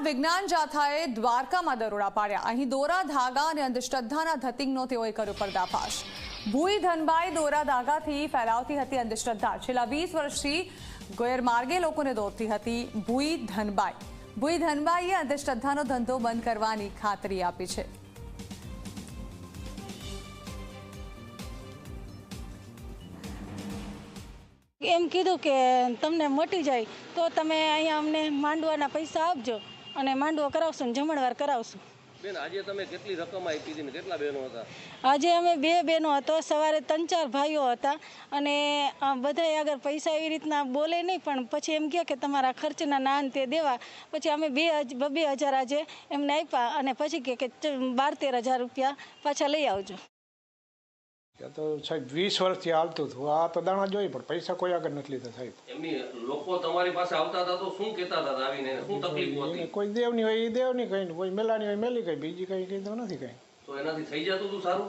વિજ્ઞાન જાથાએ દ્વારકામાં દરોડા પાડ્યા। અહીં દોરા ધાગા અને અંધશ્રદ્ધાના ધતિંગનો તેઓએ કર્યો પર્દાફાશ। ભૂઈ ધનબાઈ દોરા ધાગાથી ફેલાવતી હતી અંધશ્રદ્ધા। છેલ્લા 20 વર્ષથી ગેરમાર્ગે લોકોને દોરતી હતી ભૂઈ ધનબાઈએ અંધશ્રદ્ધાનો ધંધો બંધ કરવાની ખાતરી આપી છે। એમ કીધું કે તમને મટી જાય તો તમે અહીંયા અમને માંડવાના પૈસા આપજો અને માંડવો કરાવશું ને જમણવાર કરાવશું। બેન આજે તમે કેટલી રકમ આપી હતી ને કેટલા બહેનો હતા? આજે અમે 2 બહેનો હતો, સવારે 3-4 ભાઈઓ હતા અને બધાય આગળ પૈસા એવી રીતના બોલે નહીં, પણ પછી એમ કહે કે તમારા ખર્ચના નાન તે દેવા। પછી અમે 2,000 આજે એમને આપ્યા અને પછી કે 12-13 હજાર રૂપિયા પાછા લઈ આવજો। તો સાહેબ 20 વર્ષથી હાલતું હતું, આ તો દાણા જોઈ પણ પૈસા કોઈ આગળ નથી લીધા સાહેબ। એમની લોકો તમારી પાસે આવતા હતા તો શું કહેતા હતા આવીને, શું તકલીફ હતી? કોઈ દેવની હોય એ દેવની કઈ, કોઈ મેલાની હોય મેલી કઈ, બીજી કઈ કીધું નથી કઈ। તો એનાથી થઈ જતું હતું સારું?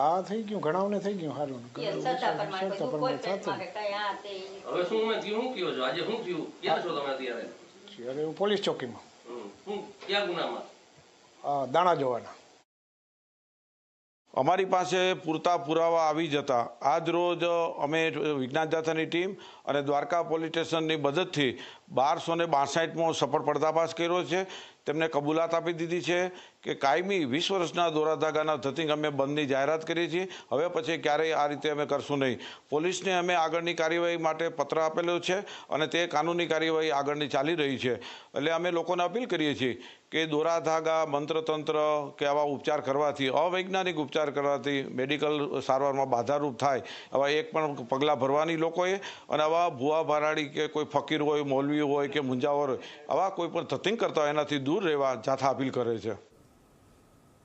આ થઈ ગયું, ઘણાઓને થઈ ગયું સારું। હવે શું મેં શું કયો છો? આજે શું થયું? ક્યાં છો તમે અત્યારે? અરે હું પોલીસ ચોકીમાં। શું ક્યાં ગુનામાં? દાણા જોવાના। અમારી પાસે પૂરતા પુરાવા આવી જતા આજ રોજ અમે વિજ્ઞાન જાથાની ટીમ અને દ્વારકા પોલીસ સ્ટેશનની મદદથી 1262મો સફળ પર્દાફાશ કર્યો છે। તેમને કબૂલાત આપી દીધી છે કે કાયમી 20 વર્ષના દોરા ધાગાના ધતિંગ અમે બંધની જાહેરાત કરી છે। હવે પછી ક્યારેય આ રીતે અમે કરશું નહીં। પોલીસને અમે આગળની કાર્યવાહી માટે પત્ર આપેલો છે અને તે કાનૂની કાર્યવાહી આગળની ચાલી રહી છે। એટલે અમે લોકોને અપીલ કરીએ છીએ કે દોરા ધાગા, મંત્રતંત્ર કે આવા ઉપચાર કરવાથી, અવૈજ્ઞાનિક ઉપચાર કરવાથી મેડિકલ સારવારમાં બાધારૂપ થાય આવા એક પણ પગલાં ભરવાની લોકોએ, અને આવા ભુવા ભરાડી કે કોઈ ફકીર હોય, મૌલવી હોય કે મુંજાવર હોય, આવા કોઈ પણ ધતિંગ કરતા હોય એનાથી દૂર રહેવા જાથા અપીલ કરે છે।